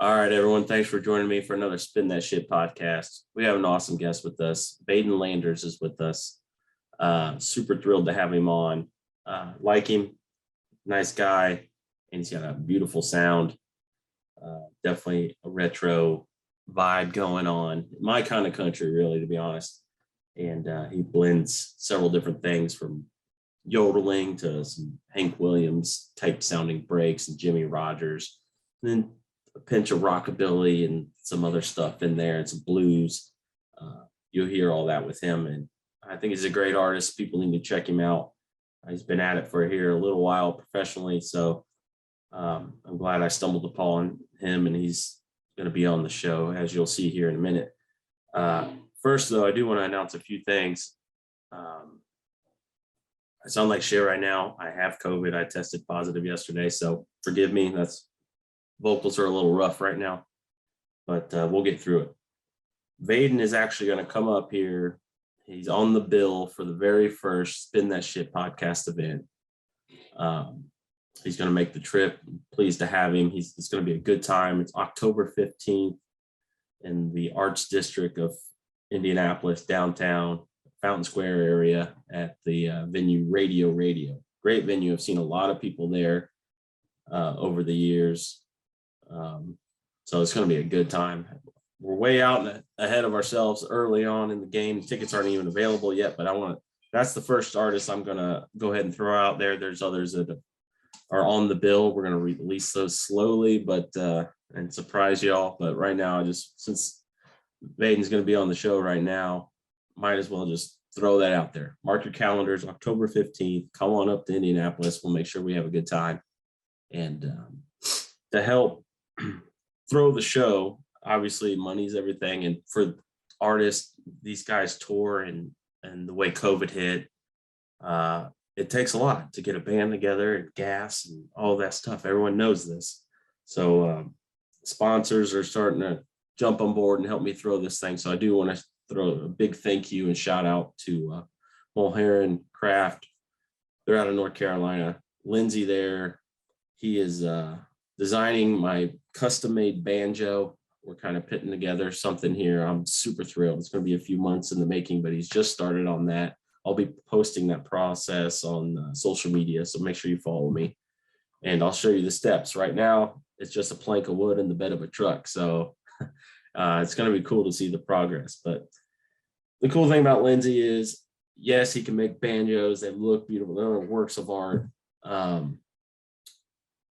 All right, everyone. Thanks for joining me for another Spin That Shit podcast. We have an awesome guest with us. Vaden Landers is with us. Super thrilled to have him on. Like him, nice guy, and he's got a beautiful sound. Definitely a retro vibe going on. My kind of country, really, to be honest. And he blends several different things from yodeling to some Hank Williams type sounding breaks and Jimmy Rogers. And then a pinch of rockabilly and some other stuff in there and some blues. You'll hear all that with him. And I think he's a great artist. People need to check him out. He's been at it for here a little while professionally. So I'm glad I stumbled upon him, and he's going to be on the show, as you'll see here in a minute. First, though, I do want to announce a few things. I sound like shit right now. I have COVID. I tested positive yesterday, so forgive me. Vocals are a little rough right now, but we'll get through it. Vaden is actually going to come up here. He's on the bill for the very first Spin That Shit podcast event. He's going to make the trip. I'm pleased to have him. It's going to be a good time. It's October 15th in the Arts District of Indianapolis, downtown, Fountain Square area at the venue Radio. Great venue. I've seen a lot of people there over the years. So it's going to be a good time. We're way out and ahead of ourselves early on in the game. Tickets aren't even available yet, but that's the first artist I'm going to go ahead and throw out there. There's others that are on the bill. We're going to release those slowly, but and surprise y'all. But right now, since Vaden's going to be on the show right now, might as well just throw that out there. Mark your calendars, October 15th. Come on up to Indianapolis. We'll make sure we have a good time. And to help throw the show, obviously money's everything. And for artists, these guys tour and the way COVID hit, it takes a lot to get a band together and gas and all that stuff. Everyone knows this. So sponsors are starting to jump on board and help me throw this thing. So I do want to throw a big thank you and shout out to Mulherron Craft. They're out of North Carolina. Lindsay there, he is designing my custom-made banjo. We're kind of putting together something here. I'm super thrilled. It's going to be a few months in the making, but he's just started on that. I'll be posting that process on social media, so make sure you follow me. And I'll show you the steps. Right now, it's just a plank of wood in the bed of a truck. So it's going to be cool to see the progress. But the cool thing about Lindsay is, yes, he can make banjos. They look beautiful. They're works of art.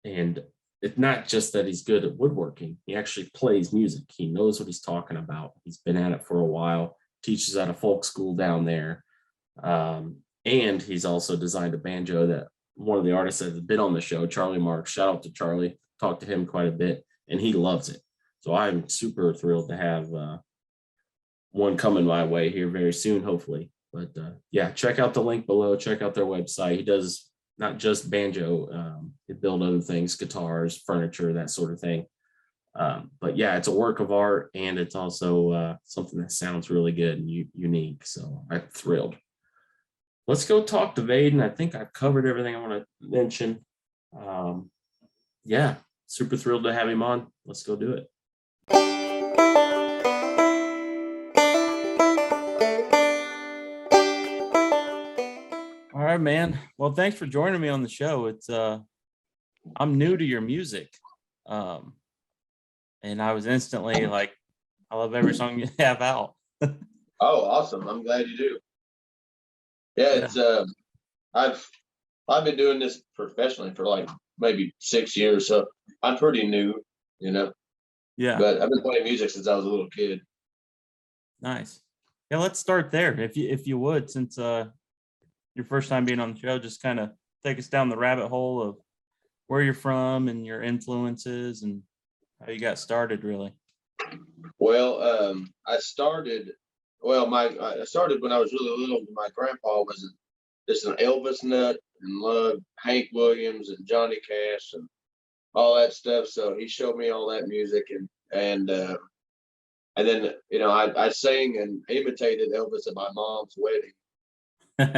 And it's not just that he's good at woodworking. He actually plays music. He knows what he's talking about. He's been at it for a while, teaches at a folk school down there. And he's also designed a banjo that one of the artists that has been on the show, Charlie Marks, shout out to Charlie, talked to him quite a bit, and he loves it. So I'm super thrilled to have one coming my way here very soon, hopefully. But yeah, check out the link below. Check out their website. He does not just banjo, they build other things, guitars, furniture, that sort of thing. But yeah, it's a work of art, and it's also something that sounds really good and unique. So I'm thrilled. Let's go talk to Vaden. I think I've covered everything I want to mention. Yeah, super thrilled to have him on. Let's go do it. All right, man. Well, thanks for joining me on the show. I'm new to your music. And I was instantly like, I love every song you have out. Oh, awesome. I'm glad you do. Yeah, it's I've been doing this professionally for like maybe 6 years, so I'm pretty new, Yeah. But I've been playing music since I was a little kid. Nice. Yeah, let's start there. If you would, since your first time being on the show, just kind of take us down the rabbit hole of where you're from and your influences and how you got started, really. Well, I started when I was really little. My grandpa was just an Elvis nut and loved Hank Williams and Johnny Cash and all that stuff. So he showed me all that music, and then I sang and imitated Elvis at my mom's wedding.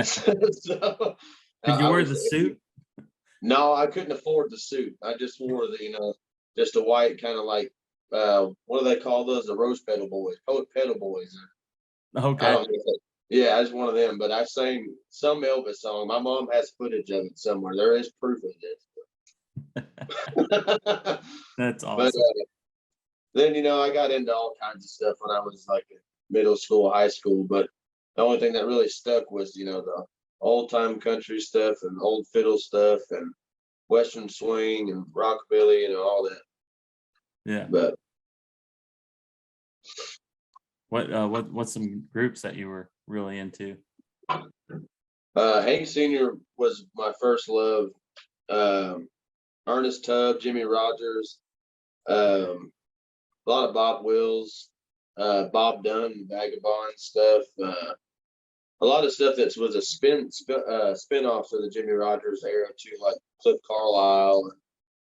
So, Did you wear the suit? No, I couldn't afford the suit. I just wore just a white kind of like what do they call those? The Rose Petal Boys, Poet Petal Boys. I Okay. don't know. Yeah, I was one of them. But I sang some Elvis song. My mom has footage of it somewhere. There is proof of this. That's But awesome. then I got into all kinds of stuff when I was like in middle school, high school. But the only thing that really stuck was the old time country stuff and old fiddle stuff and western swing and rockabilly, all that. Yeah. But What's some groups that you were really into? Hank Sr. was my first love. Ernest Tubb, Jimmy Rogers, a lot of Bob Wills, Bob Dunn, Vagabond stuff. A lot of stuff that was a spin-offs of the Jimmy Rogers era too, like Cliff Carlisle,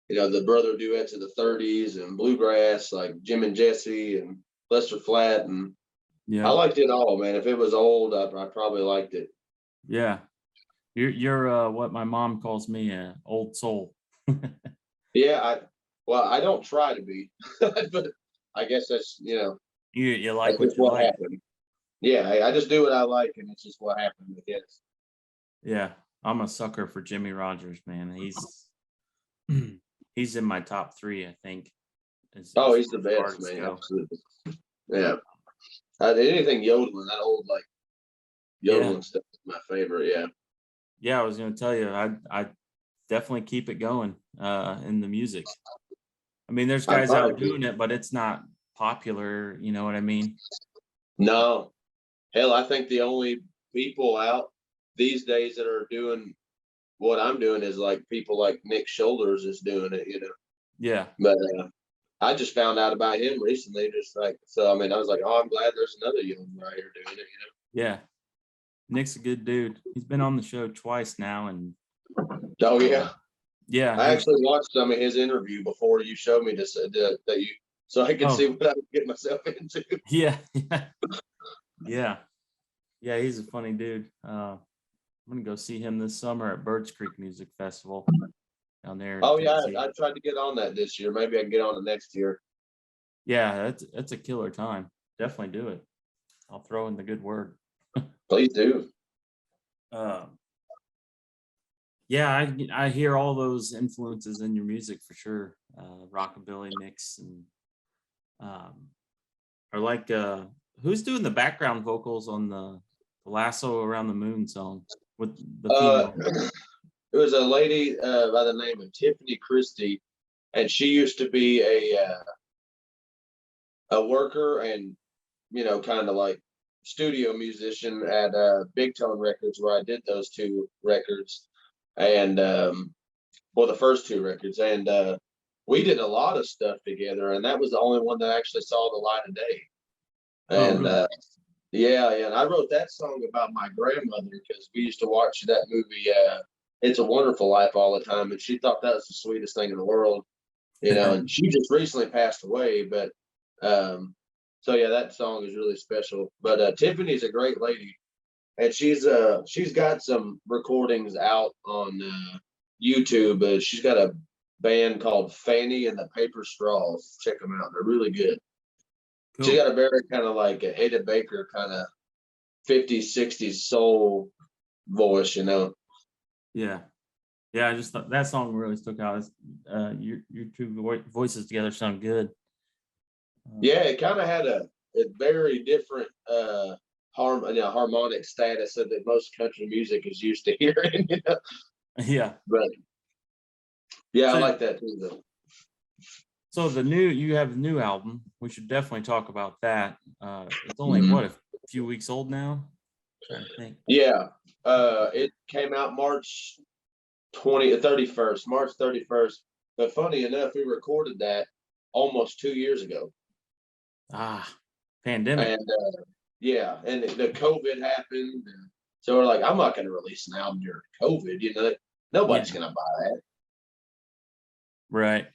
and the brother duets of the '30s and bluegrass, like Jim and Jesse and Lester Flatt, and I Yeah. liked it all, man. If it was old, I probably liked it. Yeah. You're what my mom calls me, a old soul. Yeah, I don't try to be, but I guess that's You that's like what just you what like. happened. Yeah, I just do what I like, and it's just what happened, I guess. Yeah. I'm a sucker for Jimmy Rogers, man. He's in my top three, I think. Oh, As he's the far as best, artists man. go. Absolutely. Yeah. Anything yodeling, that old like Yeah. yodeling stuff is my favorite. Yeah. Yeah, I was gonna tell you, I definitely keep it going in the music. I mean, there's I guys try out to. doing it, but it's not popular, you know what I mean? No, hell, I think the only people out these days that are doing what I'm doing is like people like Nick Shoulders is doing it. Yeah. But I just found out about him recently, just like so. I mean, I was like, oh, I'm glad there's another young right here doing it. Yeah. Nick's a good dude. He's been on the show twice now, and Oh yeah, yeah, I he's actually watched some of his interview before you showed me this that you, so I could see oh what I would get myself into. yeah, yeah, yeah, yeah. He's a funny dude. I'm gonna go see him this summer at Birds Creek Music Festival down there in Oh yeah, Tennessee. I tried to get on that this year. Maybe I can get on it next year. Yeah, that's a killer time. Definitely do it. I'll throw in the good word. Please do. Um, yeah, I hear all those influences in your music for sure. Rockabilly mix and um, or like who's doing the background vocals on the Lasso Around the Moon song with the Uh, female? it was a lady by the name of Tiffany Christie, and she used to be a worker and kind of like studio musician at Big Tone Records, where I did those two records, and well, the first two records, and we did a lot of stuff together, and that was the only one that actually saw the light of day. Oh, And really? yeah, and I wrote that song about my grandmother because we used to watch that movie, It's a Wonderful Life, all the time, and she thought that was the sweetest thing in the world, and she just recently passed away, but so yeah, that song is really special. But Tiffany's a great lady, and she's got some recordings out on YouTube. She's got a band called Fanny and the Paper Straws. Check them out; they're really good. She Cool. got a very kind of like a Ada Baker kind of 50s, 60s soul voice. Yeah, yeah. I just thought that song really stuck out. Your two voices together sound good. Yeah, it kind of had a very different harmonic status that most country music is used to hearing. Yeah. But yeah, I So like that too, though. so you have a new album. We should definitely talk about that. It's only Mhm. what a few weeks old now. Trying to think. Yeah, it came out March 31st, March 31st. But funny enough, we recorded that almost 2 years ago. Ah, pandemic. And yeah, and the COVID happened. And so we're like, I'm not going to release an album during COVID. Yeah, Nobody's going to buy that. right.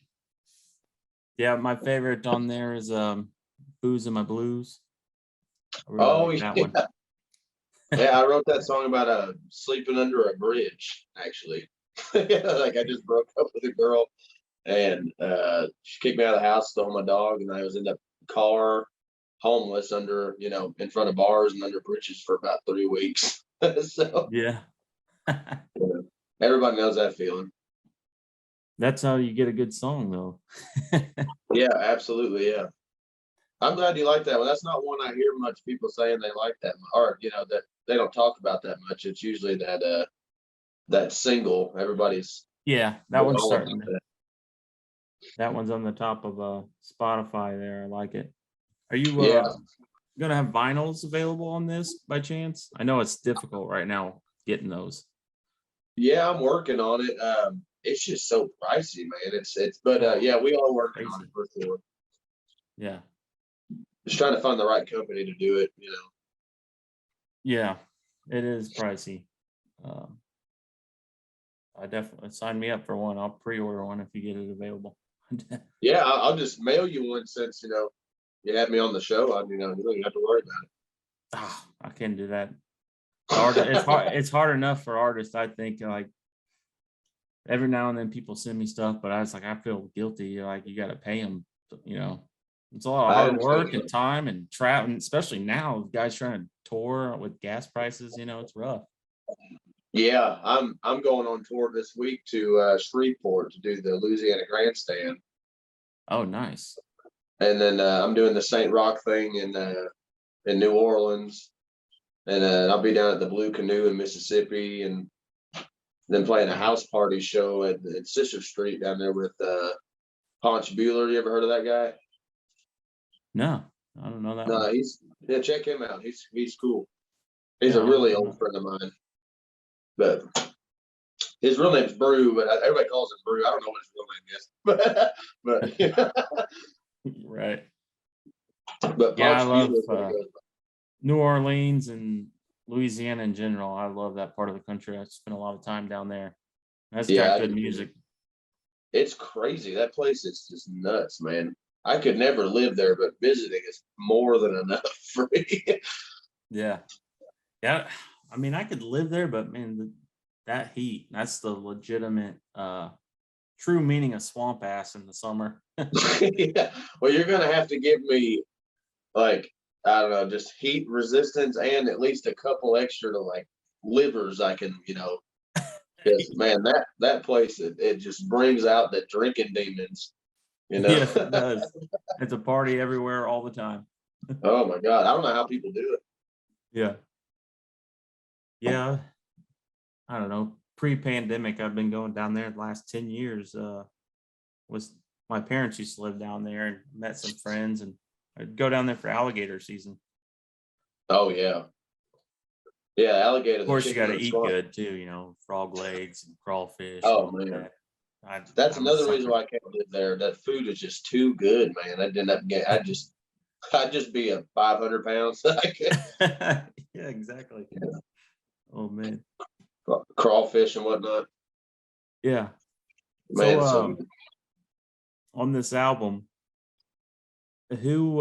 Yeah, my favorite on there is Booze in My Blues. I really Oh, like that yeah. one. Yeah, I wrote that song about sleeping under a bridge, actually. Like I just broke up with a girl, and she kicked me out of the house, stole my dog, and I was in the car, homeless under, in front of bars and under bridges for about 3 weeks. So Yeah. everybody knows that feeling. That's how you get a good song, though. Yeah, absolutely. Yeah. I'm glad you like that one. That's not one I hear much people saying they like that, or that they don't talk about that much. It's usually that single. Everybody's Yeah, that one's all about starting. that. That one's on the top of Spotify there. I like it. Are you Yeah, gonna have vinyls available on this by chance? I know it's difficult right now getting those. yeah, I'm working on it. It's just so pricey, man. But Oh, yeah, we are working on crazy. it for sure. Yeah. Just trying to find the right company to do it. Yeah, it is pricey. Um, I definitely sign me up for one. I'll pre-order one if you get it available. Yeah, I'll just mail you one since you had me on the show. You don't even have to worry I can't do that. It's hard. It's hard enough for artists. I think like every now and then people send me stuff, but I feel guilty. Like you got to pay them. It's a lot of I hard work understand. and time and travel, and especially now, guys trying to tour with gas prices. It's rough. Yeah, I'm going on tour this week to Shreveport to do the Louisiana Grandstand, Oh, nice. and then I'm doing the Saint Rock thing in New Orleans, and I'll be down at the Blue Canoe in Mississippi, and then playing a house party show at Sister Street down there with Ponch Bueller. You ever heard of that guy? No, I don't know that No, one. yeah, check him out. He's cool. He's Yeah, a I'll look really him old up. friend of mine, but his real name's Brew, but everybody calls him Brew. I don't know what his real name is, but Right. but Yeah, I Ponch love Bueller is what he goes by. New Orleans and Louisiana in general. I love that part of the country. I spent a lot of time down there. That's Yeah, got I good do too. music. It's crazy. That place is just nuts, man. I could never live there, but visiting is more than enough for me. Yeah. Yeah. I mean, I could live there, but man, that heat, that's the legitimate true meaning of swamp ass in the summer. Yeah. Well, you're gonna have to give me like, I don't know, just heat resistance and at least a couple extra to like livers I can, because man, that place it just brings out the drinking demons, you know. Yes, it does. It's a party everywhere all the time. Oh my God, I don't know how people do it. Yeah. Yeah. I don't know. Pre-pandemic, I've been going down there the last 10 years. Was my parents used to live down there and met some friends, and I'd go down there for alligator season. Oh yeah, yeah, alligator, Of the course, you got chicken to of the eat swamp. good too, frog legs and crawfish and Oh all man, that. I, that's I'm a another reason sucker. why I can't live there. That food is just too good, man. I'd end up getting, I'd just be a 500 pounds. Yeah, exactly. Oh man. Crawfish and whatnot. Yeah. Man, So it's so good. on this album, who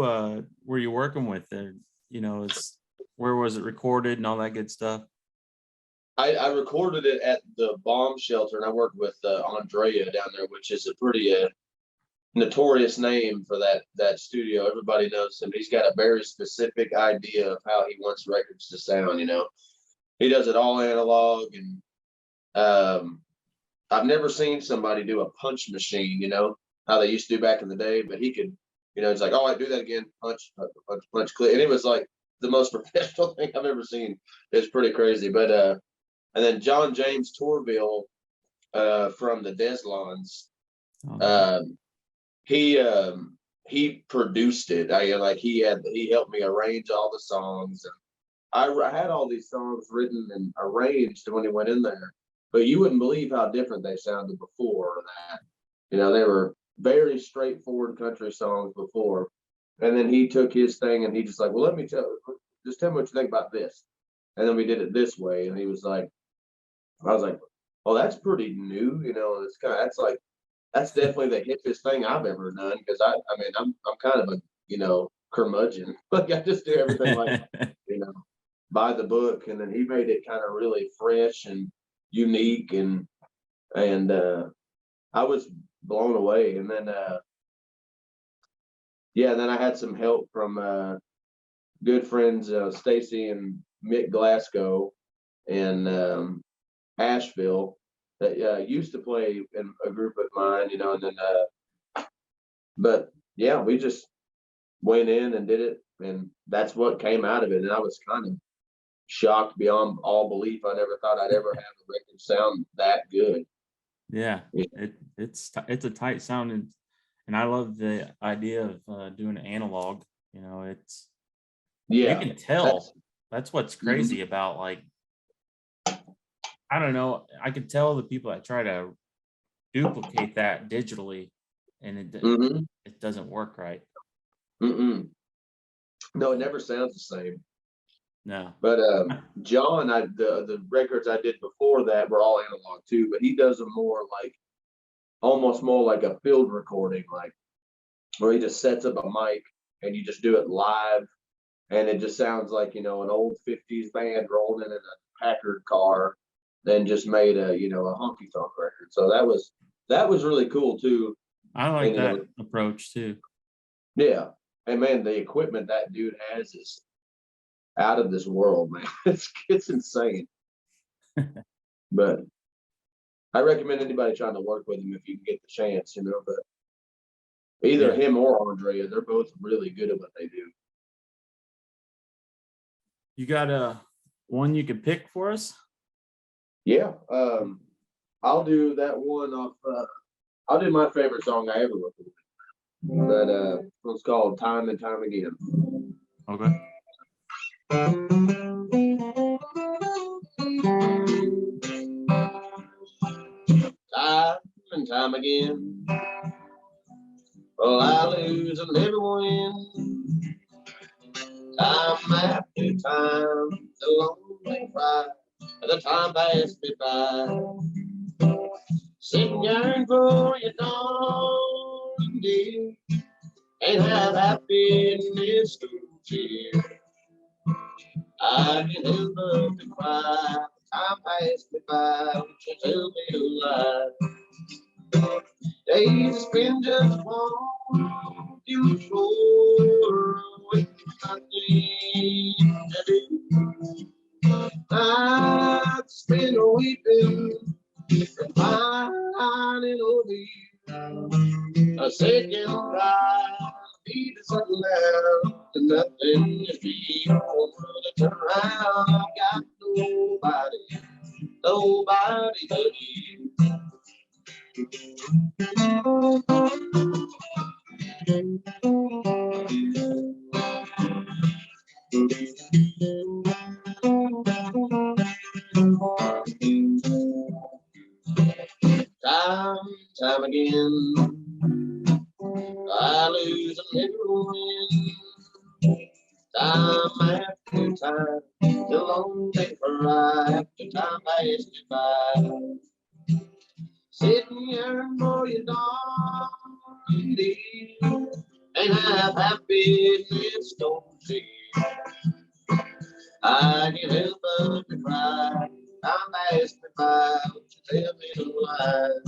were you working with there? Is where was it recorded and all that good stuff? I recorded it at the bomb shelter, and I worked with Andrea down there, which is a pretty notorious name for that studio. Everybody knows him. He's got a very specific idea of how he wants records to sound. He does it all analog, and I've never seen somebody do a punch machine. How they used to do back in the day, but he could. It's like, oh, I do that again, punch, punch, punch, click, and it was like the most professional thing I've ever seen. It's pretty crazy, but and then John James Torville from the Deslons, Oh, nice. um, he produced it. He helped me arrange all the songs, and I had all these songs written and arranged when he went in there. But you wouldn't believe how different they sounded before that. They were very straightforward country songs before, and then he took his thing and he just like, well, just tell me what you think about this, and then we did it this way, and he was like. I was like, "Oh, that's pretty new." It's that's definitely the hippest thing I've ever done because I mean, I'm kind of a curmudgeon. Like I just do everything like you know by the book, and then he made it kind of really fresh and unique, and I was blown away. And then, then I had some help from good friends, Stacy and Mick Glasgow in Asheville that used to play in a group of mine, and then, but yeah, we just went in and did it, and that's what came out of it. And I was kind of shocked beyond all belief. I never thought I'd ever have a record sound that good. Yeah, it's a tight sound, and I love the idea of doing analog. It's you can tell. That's what's crazy about, like, I don't know. I can tell the people that try to duplicate that digitally, and it doesn't work right. No, it never sounds the same. No. But John, the records I did before that were all analog too, but he does them more like, almost more like a field recording, like where he just sets up a mic and you just do it live, and it just sounds like, an old 50s band rolled in a Packard car, then just made a Honky Tonk record. So that was really cool too. I like that approach too. Yeah. And man, the equipment that dude has is out of this world, man. It's insane. But I recommend anybody trying to work with him if you can get the chance, but either him or Andrea, they're both really good at what they do. You got one you could pick for us? Yeah. I'll do that one off. I'll do my favorite song I ever recorded. That one's called Time and Time Again. Okay. Time and time again, well, I lose and never win. Time after time, the lonely cry, the time passed me by. Sitting yearning for your dawn, dear, and have happiness to cheer. I can help but to cry. Time passed me by, won't you tell me a lie? Days spend just walking the floor with nothing to do. Nights spent weeping and pining over you. A second ride, need something else, and nothing to be. To turn around, I've got nobody but you. Time again, I lose and never win. Time after time, the lonely cry after time passed me by. Sitting here for your darling dear, and have happiness don't fear. I can't help but to cry. Time passed me by, won't you tell me the lie?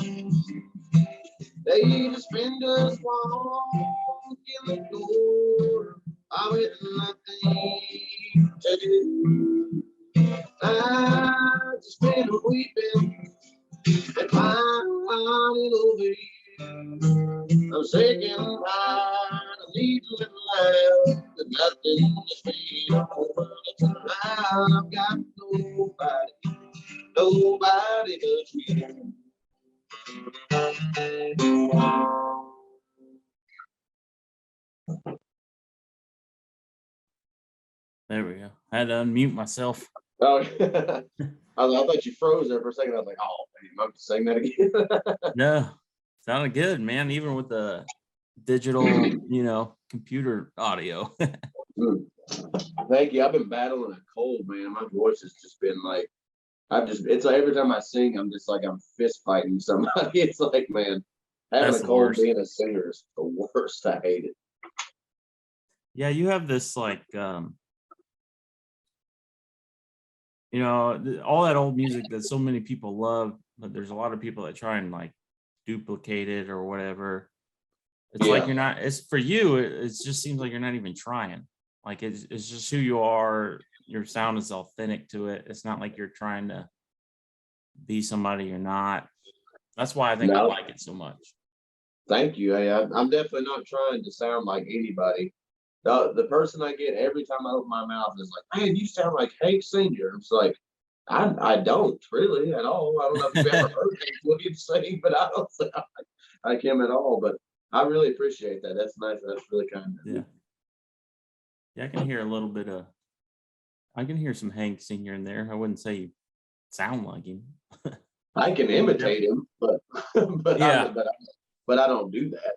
They just spend us walking the door, with nothing to do. I just been weeping and pining over you. I'm sick and tired of needing and loud, but nothing to speed over the time. I've got nobody but you. There we go. I had to unmute myself. Oh, I thought you froze there for a second. I was like, oh, man, I'm saying that again. No, sounded good, man. Even with the digital, computer audio. Thank you. I've been battling a cold, man. My voice has just been like, it's like every time I sing, I'm just like, I'm fist fighting somebody. It's like, man, having a cold being a singer is the worst. I hate it. Yeah, you have this like, all that old music that so many people love, but there's a lot of people that try and like duplicated or whatever. It's like you're not, it's for you, it just seems like you're not even trying. Like it's just who you are. Your sound is authentic to it. It's not like you're trying to be somebody you're not. That's why I think I like it so much. Thank you. Hey, I'm definitely not trying to sound like anybody. The person I get every time I open my mouth is like, man, you sound like Hank Sr. It's like, I don't really at all. I don't know if you've ever heard Hank sing, but I don't sound like him at all. But I really appreciate that. That's nice. That's really kind of Yeah. Yeah, I can hear a little bit of, I can hear some Hank Sr. in there. I wouldn't say you sound like him. I can imitate him, but but yeah, but I don't do that.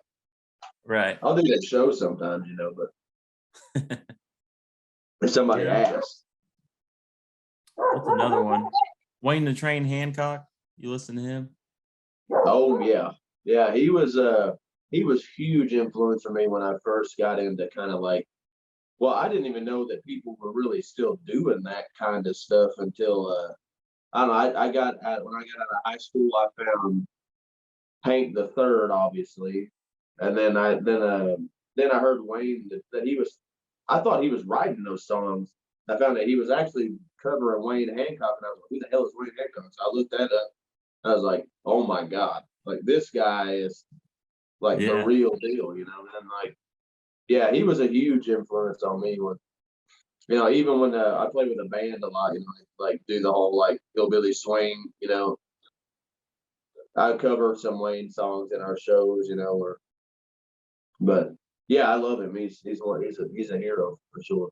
Right. I'll do that show sometimes, but if somebody asks. What's another one? Wayne the Train Hancock. You listen to him? Oh yeah. He was huge influence for me when I first got into kind of like. Well, I didn't even know that people were really still doing that kind of stuff until I don't know. I got when I got out of high school, I found Hank the Third, obviously, and then I heard Wayne that he was. I thought he was writing those songs. I found that he was actually covering Wayne Hancock, and I was like, "Who the hell is Wayne Hancock?" So I looked that up. I was like, "Oh my god! Like this guy is like the real deal," And like, yeah, he was a huge influence on me when even when I play with a band a lot, like do the whole like hillbilly swing, I cover some Wayne songs in our shows, but yeah, I love him. He's a hero for sure.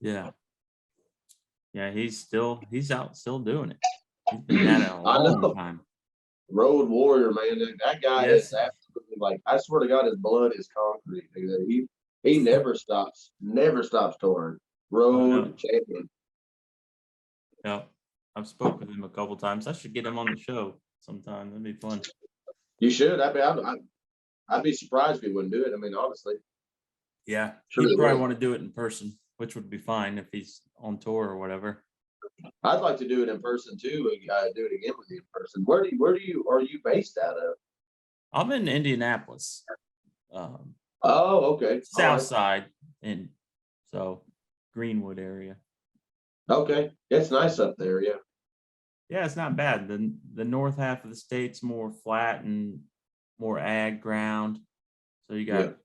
Yeah. Yeah, he's out still doing it. He's been at it a long time. Road warrior, man. That guy is absolutely like, I swear to God, his blood is concrete. He never stops touring. Road champion. Yeah, I've spoken with him a couple times. I should get him on the show sometime. That'd be fun. You should. I'd be surprised if he wouldn't do it. I mean, honestly. Yeah, he'd probably want to do it in person, which would be fine if he's on tour or whatever. I'd like to do it in person too. Do it again with you in person. Where are you based out of? I'm in Indianapolis. Oh, okay. South side, and so Greenwood area. Okay, it's nice up there. Yeah. Yeah, it's not bad. The north half of the state's more flat and more ag ground, so you got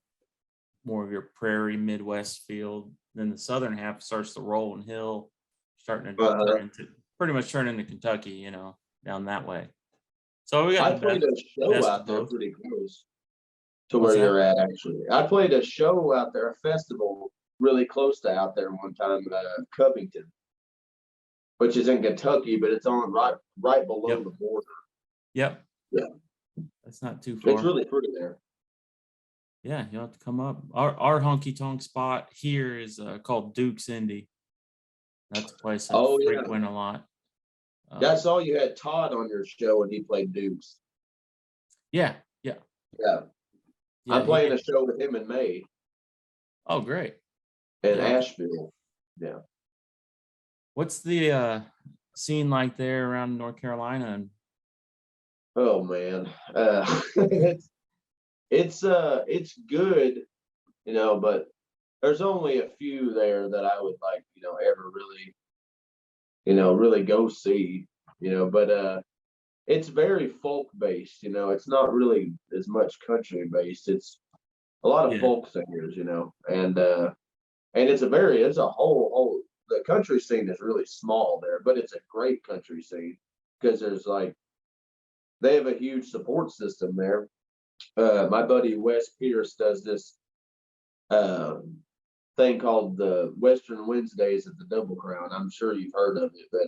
more of your prairie Midwest field. Then the southern half starts to roll and hill, starting to turn into Kentucky, down that way. So we got. I played a show out there pretty close to where you're at. Actually, I played a show out there, a festival really close to out there one time, Covington, which is in Kentucky, but it's on right below the border. Yep. Yeah. That's not too far. It's really pretty there. Yeah, you'll have to come up. Our honky tonk spot here is called Duke's Indy. That's a place I frequent a lot. I saw you had Todd on your show and he played Duke's. Yeah. I'm playing a show with him in May. Oh, great. In Asheville. Yeah. What's the scene like there around North Carolina? Oh man. It's good, but there's only a few there that I would like, ever really, really go see, but it's very folk based, it's not really as much country based. It's a lot of folk singers, and it's a whole the country scene is really small there, but it's a great country scene because there's like they have a huge support system there. My buddy Wes Pierce does this thing called the Western Wednesdays at the Double Crown. I'm sure you've heard of it, but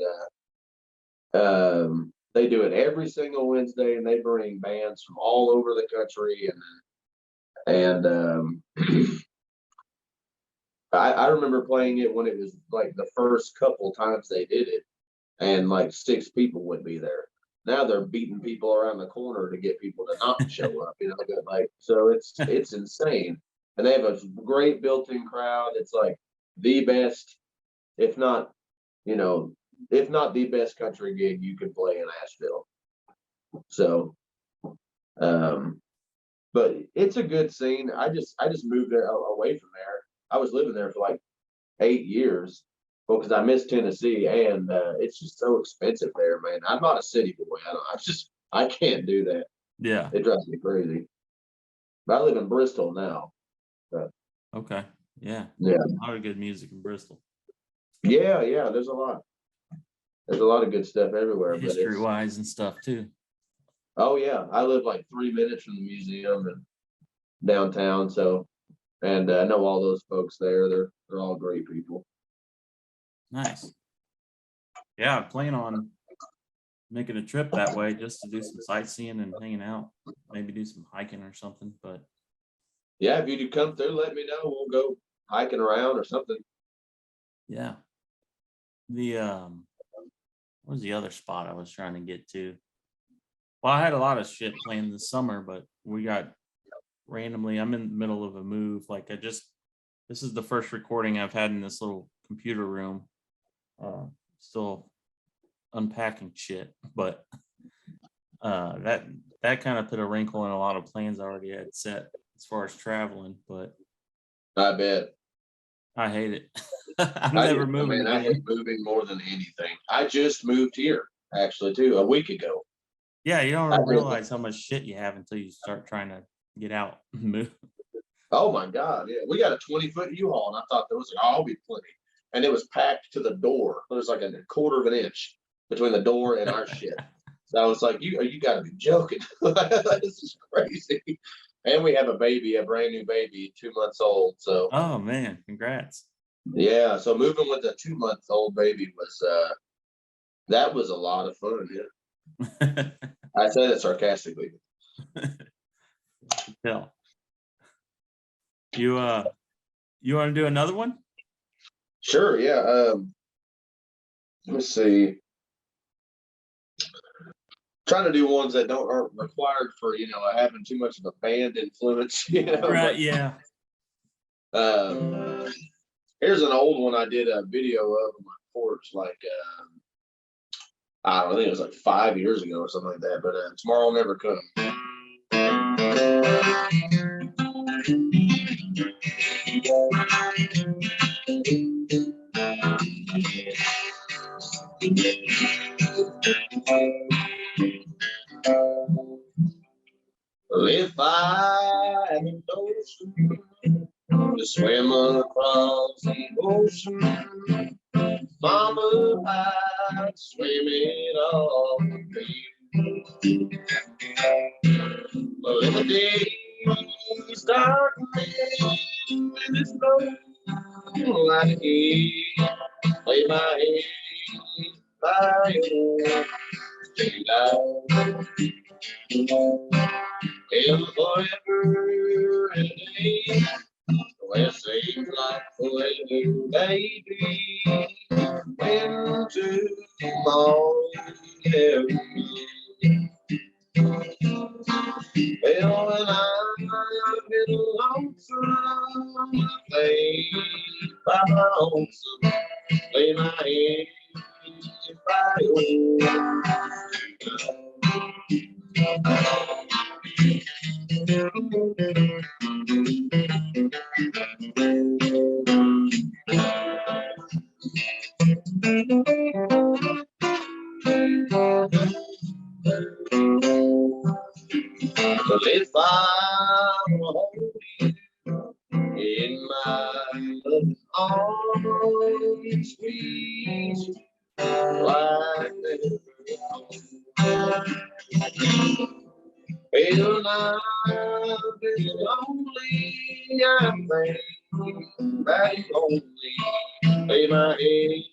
they do it every single Wednesday, and they bring bands from all over the country. And I remember playing it when it was like the first couple times they did it, and like 6 people would be there. Now they're beating people around the corner to get people to not show up, so it's insane. And they have a great built-in crowd. It's like the best, if not the best country gig you can play in Asheville. So But it's a good scene. I just moved there away from there. I was living there for like 8 years, well, because I miss Tennessee, and it's just so expensive there, man. I'm not a city boy. I can't do that. Yeah. It drives me crazy. But I live in Bristol now. But, Okay. Yeah. yeah. A lot of good music in Bristol. Yeah. There's a lot. There's a lot of good stuff everywhere. History wise and stuff too. Oh yeah, I live like 3 minutes from the museum and downtown. So, and I know all those folks there. They're all great people. Nice. Yeah, I plan on making a trip that way just to do some sightseeing and hanging out. Maybe do some hiking or something. But yeah, if you do come through, let me know. We'll go hiking around or something. Yeah. The what was the other spot I was trying to get to? Well, I had a lot of shit planned this summer, but we got randomly, I'm in the middle of a move. Like this is the first recording I've had in this little computer room. Still unpacking shit, but that kind of put a wrinkle in a lot of plans I already had set as far as traveling, but I bet. I hate it. I'm never moving again. I hate moving more than anything. I just moved here actually too a week ago. Yeah, you don't realize how much shit you have until you start trying to get out and move. Oh my God. Yeah. We got a 20-foot U-Haul, and I thought there was like, oh, I'll be plenty. And it was packed to the door. There's like a quarter of an inch between the door and our shit. So I was like, you gotta be joking. This is crazy. And we have a baby, a brand new baby, 2 months old. So Oh man, congrats. yeah, so moving with a 2-month-old baby was that was a lot of fun. Yeah. I say that sarcastically. Yeah. You want to do another one? Sure, yeah. Let me see. Trying to do ones that aren't required for having too much of a band influence. Right, yeah. Here's an old one I did a video of on my porch, like I don't know, I think it was like 5 years ago or something like that. But Tomorrow Will Never Come. Well, if I had an ocean to swim across the ocean, Mama, I'd swim it all with you. Well, in the days darkness with its low like he lay my head by your daylight. And forever and a day, well, seems like forever, baby. Into tomorrow, yeah. Well, when I've been lonesome, lay by my lonesome, lay my head by your Well, if I hold you in my loving arms, squeeze you like never before. Well, I've been lonely, I think that you only lay my head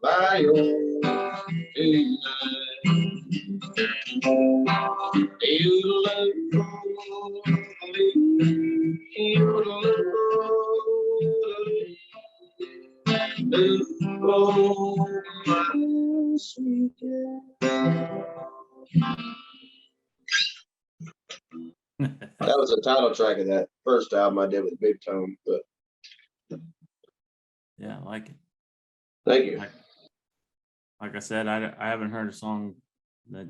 by your tonight. You love, oh, my sweet That was the title track of that first album I did with Big Tonk. But yeah, I like it. Thank you. Like I said, I haven't heard a song that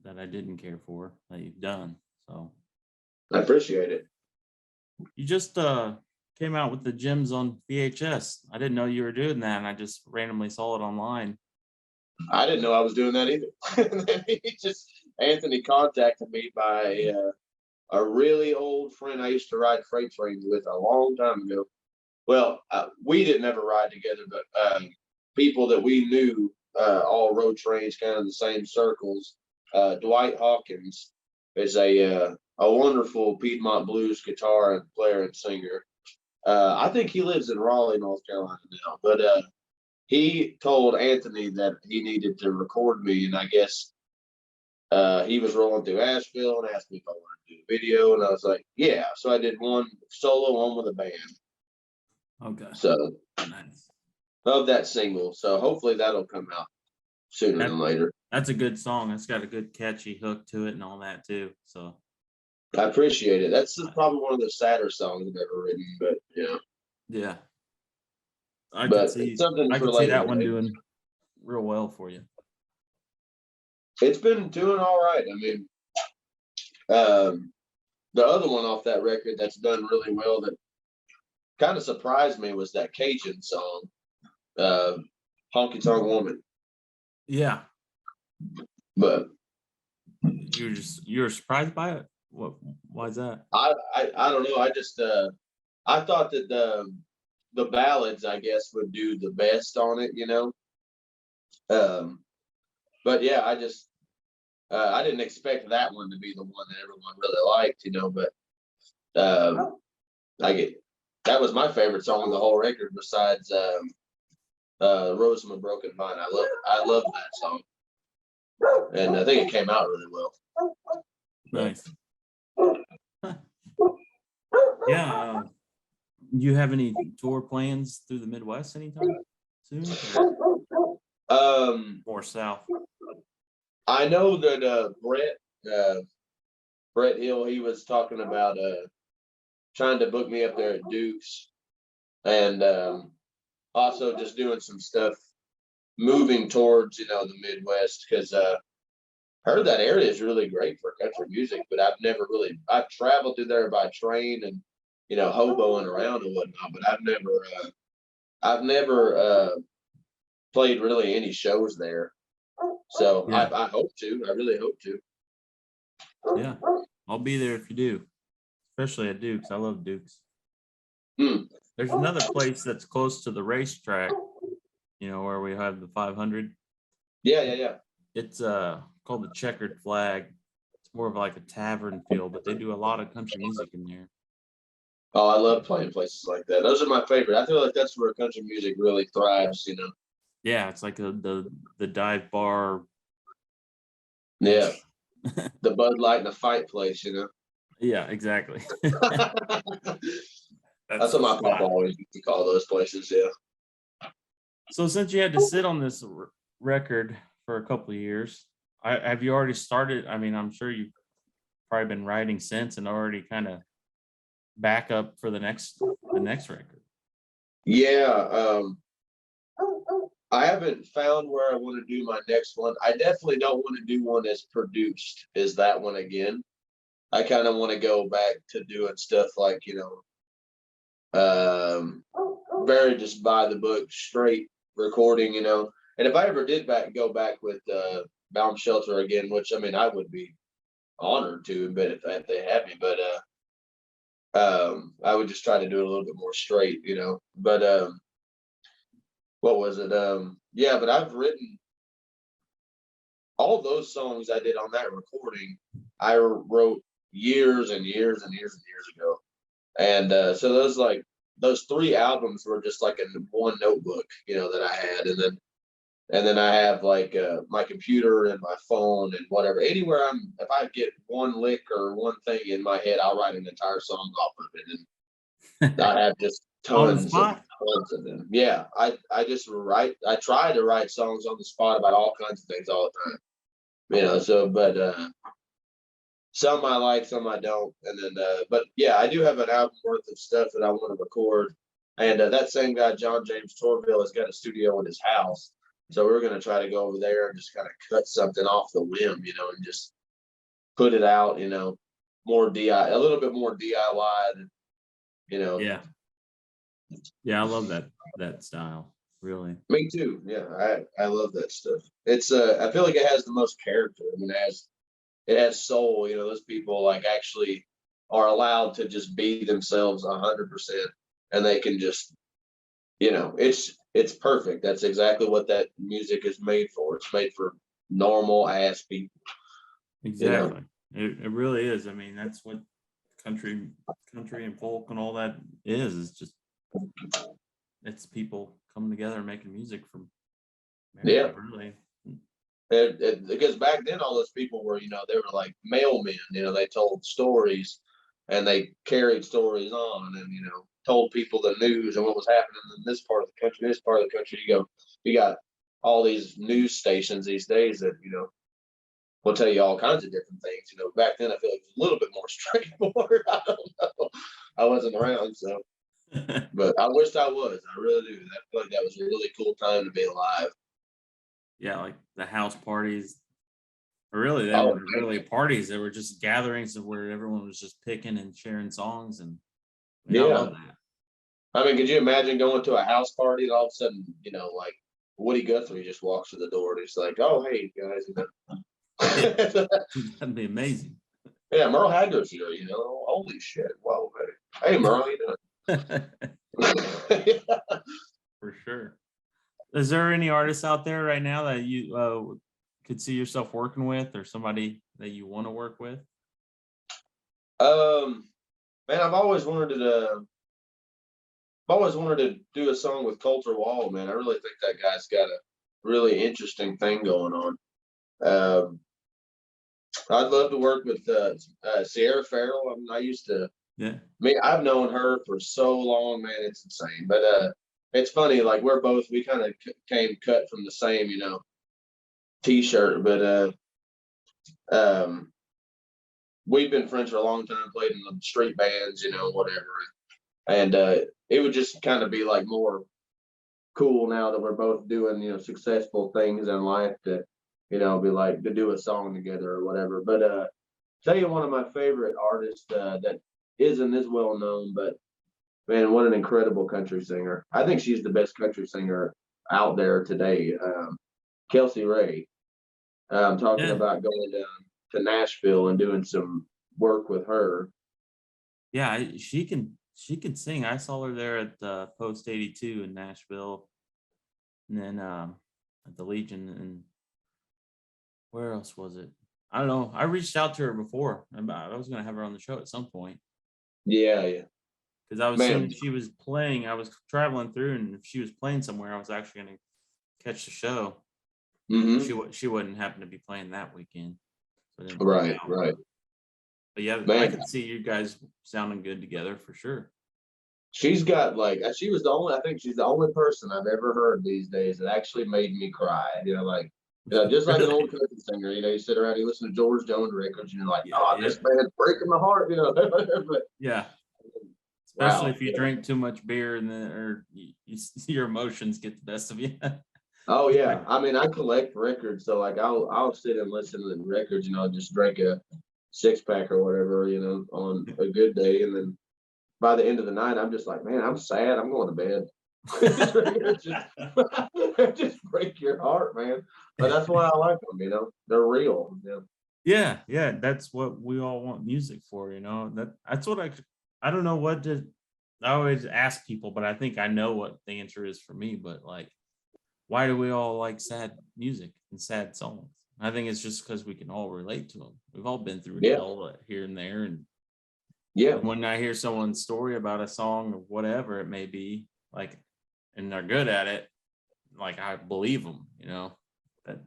that I didn't care for that you've done. So I appreciate it. you just came out with the gems on VHS. I didn't know you were doing that, and I just randomly saw it online. I didn't know I was doing that either. And then Anthony contacted me by a really old friend I used to ride freight trains with a long time ago. Well, we didn't ever ride together, but people that we knew all rode trains kind of in the same circles. Dwight Hawkins is a wonderful Piedmont blues guitar and player and singer. I think he lives in Raleigh, North Carolina now, but he told Anthony that he needed to record me, and I guess he was rolling through Asheville and asked me if I wanted to do a video, and I was like, yeah. So I did one solo, one with a band. Okay. So Nice. of that single. So hopefully that'll come out sooner than later. That's a good song. It's got a good catchy hook to it and all that too. So I appreciate it. That's probably one of the sadder songs I've ever written, but yeah. I But could see it's something I for could see later that one date. doing real well for you. It's been doing all right. I mean, the other one off that record that's done really well that kind of surprised me was that Cajun song, Honky Tonk Woman. Yeah. But You were surprised by it? Why is that? I don't know. I just I thought that the ballads, I guess, would do the best on it, But yeah, I just I didn't expect that one to be the one that everyone really liked, but that was my favorite song on the whole record besides Rose from a Broken Vine. I love that song. And I think it came out really well. Nice. Yeah. You have any tour plans through the Midwest anytime soon? Or south? I know that Brett Hill, he was talking about trying to book me up there at Duke's, and also just doing some stuff moving towards the Midwest, because heard that area is really great for country music, but I've traveled through there by train and hoboing around and whatnot, but I've never played really any shows there. So Yeah. I hope to. I really hope to. Yeah, I'll be there if you do, especially at Duke's. I love Duke's. There's another place that's close to the racetrack, where we have the 500. Yeah. It's called the Checkered Flag. It's more of like a tavern feel, but they do a lot of country music in there. Oh, I love playing places like that. Those are my favorite. I feel like that's where country music really thrives, Yeah, it's like the dive bar. Yeah. The Bud Light and the fight place, Yeah, exactly. That's what my papa always used to call those places, yeah. So since you had to sit on this record for a couple of years, have you already started? I mean, I'm sure you've probably been writing since and already kind of back up for the next record. Yeah, I haven't found where I want to do my next one. I definitely don't want to do one as produced as that one again. I kind of want to go back to doing stuff like, very just by the book, straight recording, And if I ever did go back with Bound Shelter again, which I mean I would be honored to, but if they had me, but I would just try to do it a little bit more straight, But what was it? Yeah, but I've written all those songs I did on that recording. I wrote years and years and years and years ago, and so those 3 albums were just like in one notebook, that I had, and then I have like my computer and my phone and whatever. Anywhere if I get one lick or one thing in my head, I'll write an entire song off of it, and I have just tons of them. Yeah, I just write. I try to write songs on the spot about all kinds of things all the time, So, but some I like, some I don't, and then but yeah, I do have an album worth of stuff that I want to record, and that same guy, John James Torville, has got a studio in his house, so we're gonna try to go over there and just kind of cut something off the whim, and just put it out, you know, more a little bit more DIY, you know. Yeah. Yeah, I love that style. Really. Me too. Yeah, I love that stuff. It's I feel like it has the most character. I mean, it has soul. You know, those people like actually are allowed to just be themselves 100%, and they can just, you know, it's perfect. That's exactly what that music is made for. It's made for normal ass people. Exactly. It really is. I mean, that's what country and folk and all that is. It's just it's people coming together and making music from Yeah. really. Because back then all those people were, you know, they were like mailmen. You know, they told stories, and they carried stories on, and you know, told people the news and what was happening in this part of the country. This part of the country, you got all these news stations these days that, you know, will tell you all kinds of different things. You know, back then I feel like it was a little bit more straightforward. I don't know. I wasn't around, so, but I wished I was. I really do. I feel like that was a really cool time to be alive. Yeah, like the house parties. Really, they Oh, were really parties. They were just gatherings of where everyone was just picking and sharing songs, and I mean, I yeah. love that. I mean, could you imagine going to a house party and all of a sudden, you know, like Woody Guthrie just walks through the door and he's like, "Oh, hey guys," you know. That'd be amazing. Yeah, Merle Haggard's here, you know. Holy shit! Wow, hey Merle, how you doing? For sure. Is there any artists out there right now that you could see yourself working with, or somebody that you want to work with? Man, I've always wanted to do a song with Coulter Wall. Man, I really think that guy's got a really interesting thing going on. Um, I'd love to work with Sierra Farrell. I mean, Yeah. I've known her for so long, man. It's insane. But it's funny. Like we kind of came cut from the same, you know, t-shirt. But we've been friends for a long time. Played in the street bands, you know, whatever. And it would just kind of be like more cool now that we're both doing, you know, successful things in life to, you know, be like to do a song together or whatever. But tell you one of my favorite artists that isn't as well known, but man, what an incredible country singer. I think she's the best country singer out there today. Kelsey Ray. I'm talking Yeah. about going down to Nashville and doing some work with her. Yeah, she can sing. I saw her there at the Post 82 in Nashville, and then at the Legion, and where else was it? I don't know. I reached out to her before. I was going to have her on the show at some point Yeah. because I was Man. seeing if she was playing. I was traveling through, and if she was playing somewhere, I was actually going to catch the show. Mm-hmm. She wouldn't happen to be playing that weekend. So it didn't work Right. out. But yeah, I Man. could see you guys sounding good together for sure. She's got like I think she's the only person I've ever heard these days that actually made me cry. You know, like, you know, just like an old country singer, you know, you sit around, you listen to George Jones records, and you're like, oh, this man's breaking my heart, you know. But, yeah. Especially wow, if you drink too much beer and then, or your emotions get the best of you. Oh yeah, I mean, I collect records, so like I'll sit and listen to the records, you know, just drink a 6-pack or whatever, you know, on a good day, and then by the end of the night, I'm just like, man, I'm sad. I'm going to bed. just break your heart, man. But that's why I like them. You know, they're real. Yeah. That's what we all want music for. You know, that's what I don't know what to. I always ask people, but I think I know what the answer is for me. But like, why do we all like sad music and sad songs? I think it's just because we can all relate to them. We've all been through hell here and there, and when I hear someone's story about a song or whatever it may be, like, and they're good at it, like I believe them, you know. That's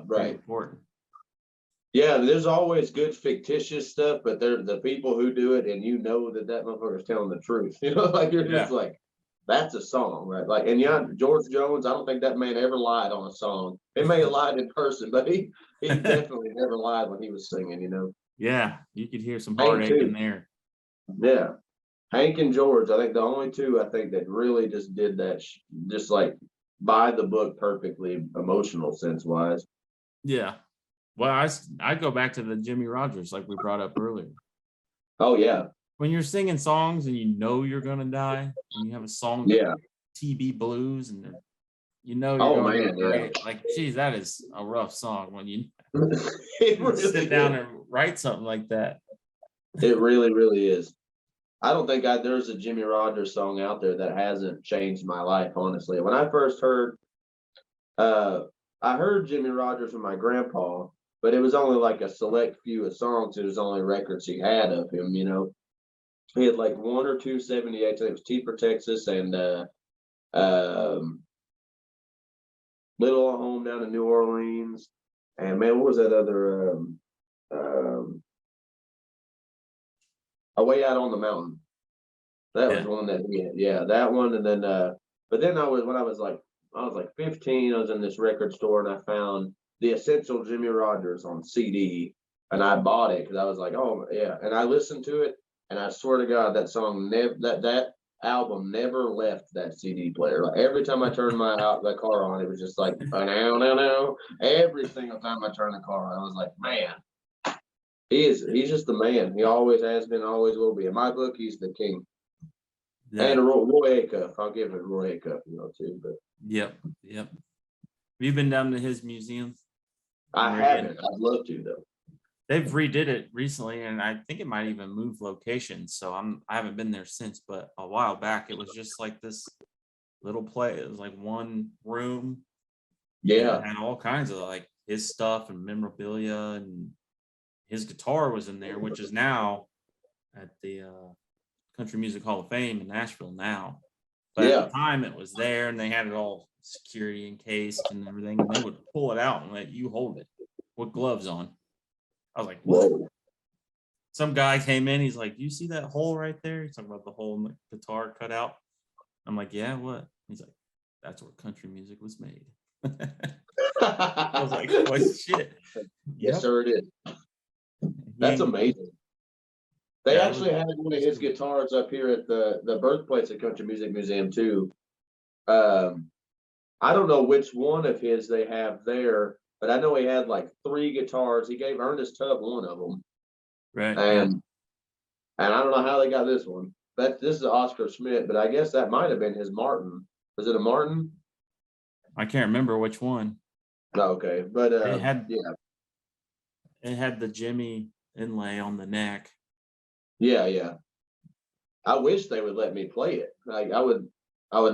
right. important. Yeah, there's always good fictitious stuff, but they're the people who do it, and you know that motherfucker's telling the truth. You know, like you're just like, that's a song, right? Like, and yeah, George Jones, I don't think that man ever lied on a song. He may have lied in person, but he definitely never lied when he was singing. You know. Yeah, you could hear some heartache in there. Yeah. Hank and George, I think the only two I think that really just did that, just like by the book perfectly, emotional sense wise. Yeah. Well, I go back to the Jimmy Rogers like we brought up earlier. Oh yeah, When you're singing songs and you know you're gonna die, and you have a song, yeah. TB Blues, and you know you're Oh going to man, yeah. create, like, geez, that is a rough song when you It really sit down is. and write something like that. It really, really is. I don't think there's a Jimmy Rogers song out there that hasn't changed my life, honestly. When I first heard, uh, I heard Jimmy Rogers from my grandpa, but it was only like a select few of songs. It was only records he had of him, you know. He had like one or two 78s. It was T for Texas and um, Little Home down in New Orleans. And man, what was that other? Um, Away Out on the Mountain. That was Yeah. one that he had. Yeah, that one. And then but then when I was like 15, I was in this record store and I found the Essential Jimmy Rogers on CD and I bought it because I was like, oh yeah. And I listened to it and I swear to God that song never that album never left that CD player. Like every time I turned the car on, it was just like now. Every single time I turned the car on, I was like, man, he's just the man. He always has been, always will be. In my book, he's the king. Yeah. And a Roy Acuff. I'll give it a Roy Acuff, too. But Yep. Have you been down to his museum? I haven't. I'd love to though. They've redid it recently, and I think it might even move locations. So I haven't been there since, but a while back it was just like this little play. It was like one room. Yeah. It had all kinds of like his stuff and memorabilia, and his guitar was in there, which is now at the Country Music Hall of Fame in Nashville now. But at the time it was there, and they had it all security encased and everything, and they would pull it out and let you hold it with gloves on. I was like, what? Whoa. Some guy came in, he's like, you see that hole right there? He's talking about the hole in the guitar cut out. I'm like, yeah, what? He's like, that's where country music was made. I was like, what shit? Yes, sir, it is. That's amazing. They actually had one of his guitars up here at the birthplace of Country Music Museum too. I don't know which one of his they have there, but I know he had like 3 guitars. He gave Ernest Tubb one of them. Right. And I don't know how they got this one. But this is Oscar Schmidt, but I guess that might have been his Martin. Was it a Martin? I can't remember which one. No, okay. But it had the Jimmy inlay on the neck. Yeah. I wish they would let me play it. Like I would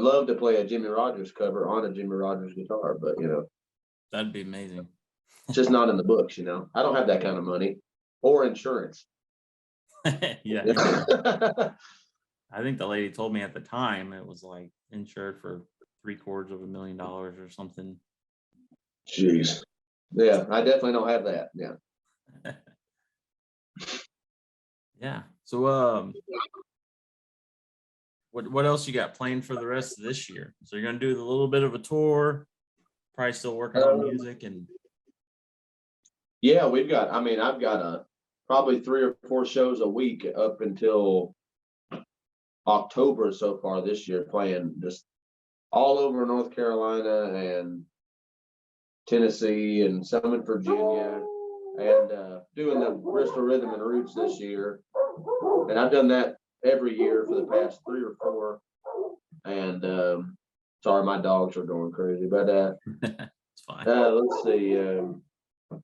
love to play a Jimmy Rogers cover on a Jimmy Rogers guitar, but that'd be amazing. It's just not in the books, I don't have that kind of money or insurance. Yeah. I think the lady told me at the time it was like insured for $750,000 or something. Jeez. Yeah, I definitely don't have that. Yeah. Yeah. So what else you got planned for the rest of this year? So you're gonna do a little bit of a tour, probably still working on music and yeah, I've got probably 3 or 4 shows a week up until October so far this year, playing just all over North Carolina and Tennessee and some in Virginia, and doing the Bristol Rhythm and Roots this year. And I've done that every year for the past 3 or 4. And sorry, my dogs are going crazy, but it's fine. Let's see.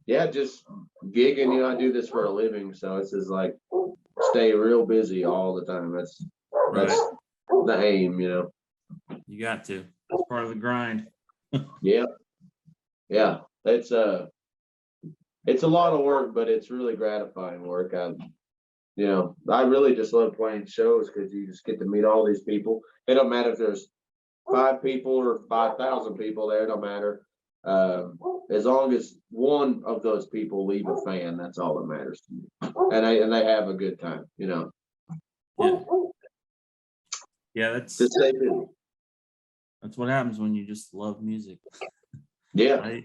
Yeah, just gigging. I do this for a living, so it's just like stay real busy all the time. That's the aim, You got to. That's part of the grind. Yeah. It's a lot of work, but it's really gratifying work. I really just love playing shows because you just get to meet all these people. It don't matter if there's 5 people or 5,000 people there. It don't matter. As long as one of those people leave a fan, that's all that matters to me. And they have a good time, Yeah, that's just stay busy. That's what happens when you just love music. Yeah.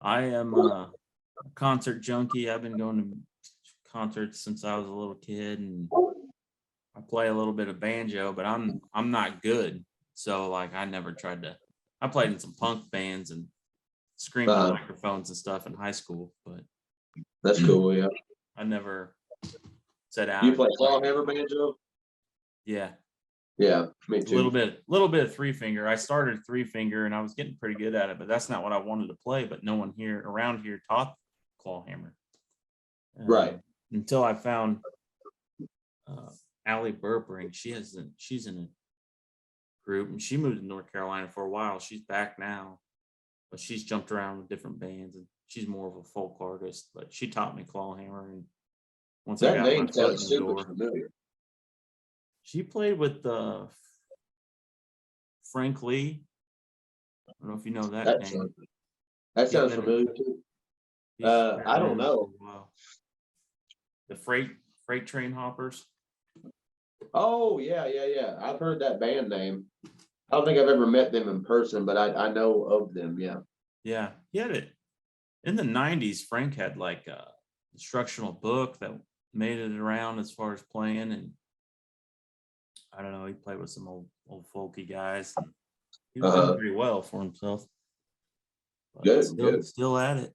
I am a concert junkie. I've been going to concerts since I was a little kid, and I play a little bit of banjo, but I'm not good. So like I never tried to. I played in some punk bands and screaming microphones and stuff in high school, but That's cool. Yeah. I never set out. You play clawhammer banjo? Yeah. Yeah, me A too. little bit of 3-finger. I started 3-finger and I was getting pretty good at it, but that's not what I wanted to play. But no one here around here taught clawhammer. Right. Until I found Allie Burbring. She's in a group, and she moved to North Carolina for a while. She's back now, but she's jumped around with different bands, and she's more of a folk artist. But she taught me clawhammer, and once I That got name my foot in sounds the super door, familiar. she played with Frank Lee. I don't know if you know that name. That sounds been- familiar too. He's I don't been know. for a while. The freight train hoppers. Oh yeah. I've heard that band name. I don't think I've ever met them in person, but I know of them. Yeah. Yeah, he had it in the 90s. Frank had like a instructional book that made it around as far as playing, and I don't know, he played with some old folky guys, and he was doing pretty well for himself. But Good. Still at it.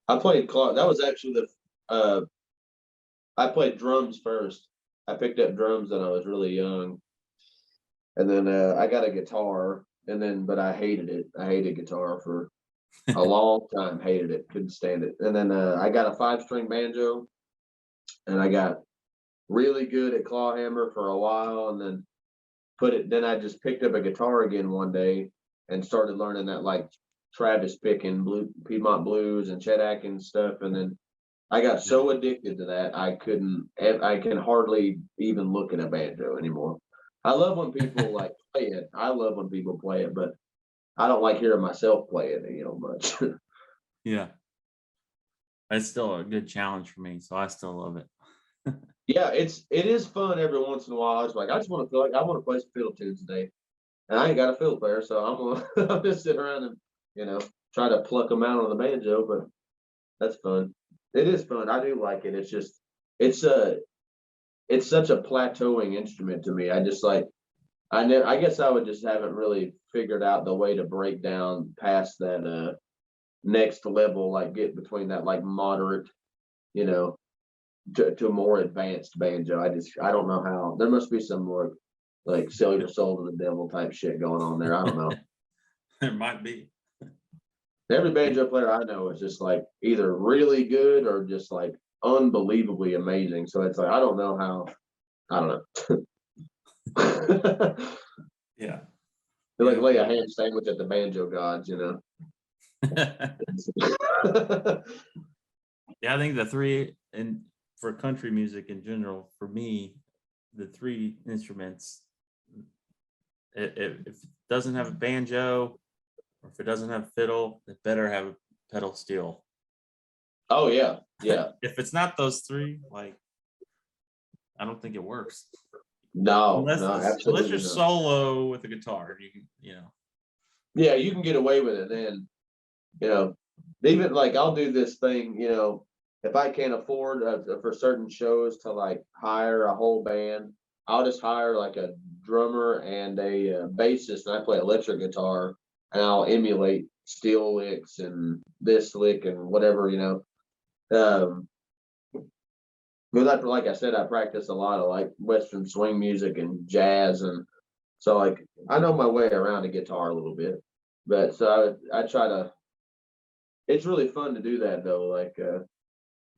I played claw. That was actually I played drums first. I picked up drums when I was really young, and then I got a guitar, but I hated it. I hated guitar for a long time. Hated it. Couldn't stand it. And then I got a 5-string banjo, and I got really good at clawhammer for a while, and then then I just picked up a guitar again one day and started learning that like Travis Pickens, Piedmont Blues and Chet Atkins stuff, and then I got so addicted to that I can hardly even look at a banjo anymore. I love when people like play it. I love when people play it, but I don't like hearing myself play it, much. Yeah, it's still a good challenge for me, so I still love it. Yeah, it is fun every once in a while. It's like I just want to feel like I want to play some fiddle tunes today, and I ain't got a fiddle player, so I'm just sit around and try to pluck them out on the banjo. But that's fun. It is fun. I do like it. It's just it's such a plateauing instrument to me. I just like I guess I would just haven't really figured out the way to break down past that next level, like get between that like moderate, to more advanced banjo. I don't know how. There must be some more like sell your soul to the devil type shit going on there. I don't know. There might be. Every banjo player I know is just like either really good or just like unbelievably amazing. So it's like I don't know how. I don't know. Yeah. They like lay a ham sandwich at the banjo gods, Yeah, I think the three, and for country music in general, for me, the 3 instruments, if it doesn't have a banjo or if it doesn't have a fiddle, it better have a pedal steel. Oh yeah. If it's not those 3, like, I don't think it works. No, Unless you're solo with a guitar, you can, Yeah, you can get away with it then. Even like I'll do this thing, if I can't afford for certain shows to like hire a whole band, I'll just hire like a drummer and a bassist, and I play electric guitar, and I'll emulate steel licks and this lick and whatever, Because like I said, I practice a lot of like Western swing music and jazz, and so like I know my way around a guitar a little bit. But so I try to. It's really fun to do that though, like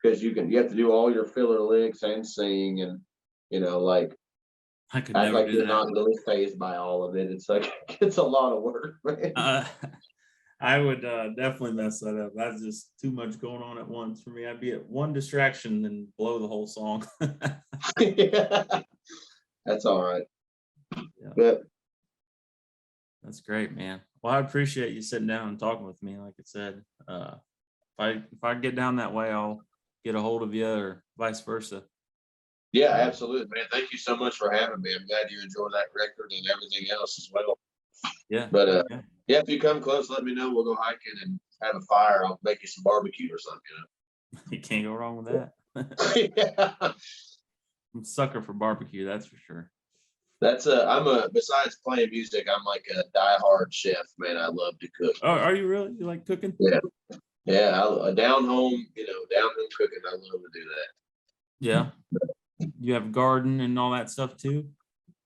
because you have to do all your filler licks and sing, and like I could act never like do you're that. not really phased by all of it. It's like it's a lot of work, man. I would definitely mess that up. That's just too much going on at once for me. I'd be at one distraction and blow the whole song. Yeah. That's all right. Yeah. But That's great, man. Well, I appreciate you sitting down and talking with me. Like I said, if I get down that way, I'll get a hold of you, or vice versa. yeah, absolutely, man. Thank you so much for having me. I'm glad you enjoyed that record and everything else as well. Yeah. But yeah, if you come close, let me know. We'll go hiking and have a fire. I'll make you some barbecue or something. You can't go wrong with that. Yeah. I'm a sucker for barbecue, that's for sure. besides playing music, I'm like a diehard chef, man. I love to cook. Oh, are you really? You like cooking? Yeah. Yeah. Down home, down home cooking. I love to do that. Yeah. You have garden and all that stuff too?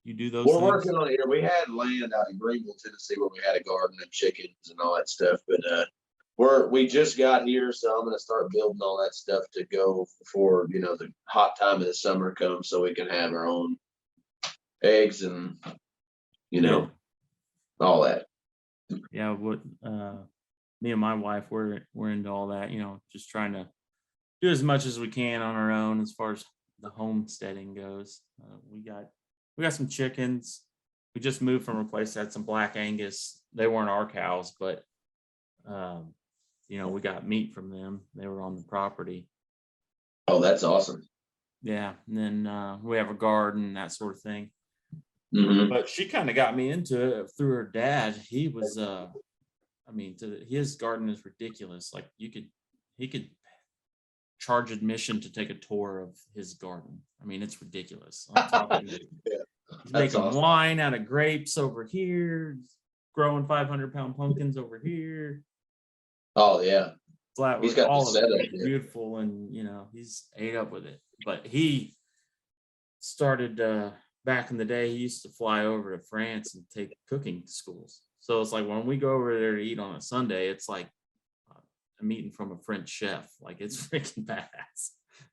You do those We're things? working on it here. We had land out in Greenville, Tennessee, where we had a garden and chickens and all that stuff. But we just got here, so I'm gonna start building all that stuff to go before the hot time of the summer comes, so we can have our own eggs and Yeah. all that. Yeah, what me and my wife we're into all that, just trying to do as much as we can on our own as far as the homesteading goes. We got some chickens. We just moved from a place that had some black Angus. They weren't our cows, but we got meat from them. They were on the property. Oh, that's awesome. Yeah, and then we have a garden, that sort of thing. Mm-hmm. But she kind of got me into it through her dad. He was his garden is ridiculous. Like he could charge admission to take a tour of his garden. I mean, it's ridiculous. I'm talking, Yeah, he's making awesome. wine out of grapes over here, growing 500-pound pumpkins over here. Oh yeah, Flat, he's got all the of it setup. beautiful, and he's ate up with it. But he started back in the day. He used to fly over to France and take cooking schools. So it's like when we go over there to eat on a Sunday, it's like a meeting from a French chef. Like, it's freaking badass.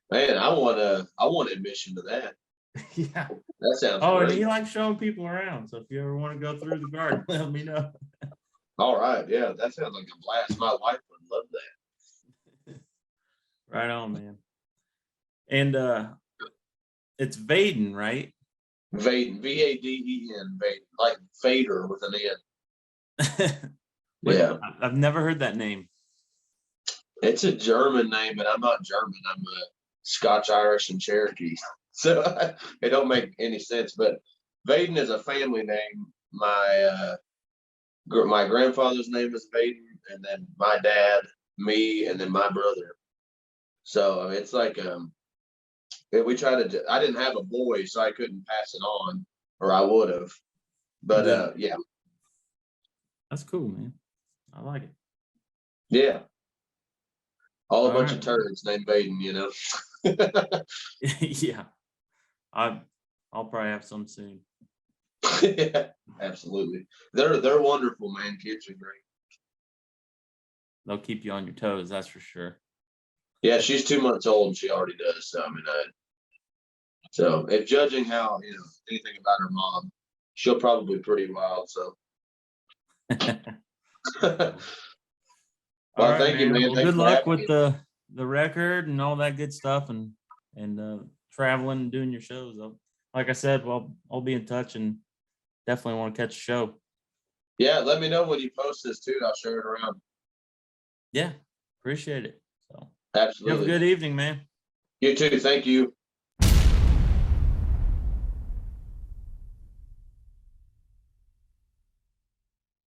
Man, I want admission to that. Yeah. That sounds Oh, great. and he likes showing people around. So if you ever want to go through the garden, let me know. All right. Yeah, that sounds like a blast. My wife would love that. Right on, man. And it's Vaden, right? Vaden, Vaden, Vaden, like Vader with an N. Yeah. I've never heard that name. It's a German name, but I'm not German. I'm a Scotch, Irish, and Cherokee. So it don't make any sense. But Vaden is a family name. My grandfather's name is Vaden, and then my dad, me, and then my brother. So I mean, it's like we try to. I didn't have a boy, so I couldn't pass it on, or I would have. But yeah. That's cool, man. I like it. Yeah. All a bunch right. of turds named Vaden, Yeah. I'll probably have some soon. Yeah, absolutely. They're wonderful, man. Kids are great. They'll keep you on your toes, that's for sure. Yeah, she's 2 months old and she already does. So I mean, so if judging how anything about her mom, she'll probably be pretty wild. So. Well, All right, thank you, man. Well, Thanks good for luck having with me. the record and all that good stuff, and traveling and doing your shows. Like I said, well, I'll be in touch and definitely want to catch a show. Yeah, let me know when you post this too. I'll share it around. Yeah, appreciate it. So Absolutely. have a good evening, man. You too. Thank you.